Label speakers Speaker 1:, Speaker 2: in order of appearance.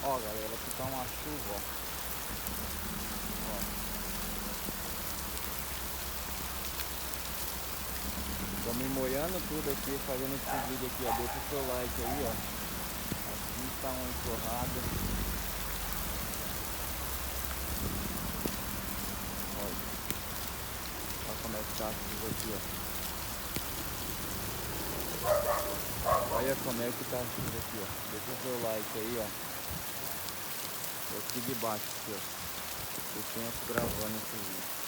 Speaker 1: Ó, galera, aqui tá uma chuva, ó. Ó. Tô me molhando tudo aqui, fazendo esse vídeo aqui, ó. Deixa o seu like aí, ó. Aqui tá uma enxurrada. Olha. Olha como é que tá a chuva aqui, ó. Olha como é que tá a chuva aqui, ó. Deixa o seu like aí, ó. Eu aqui de baixo aqui, ó. O tempo gravando esse vídeo.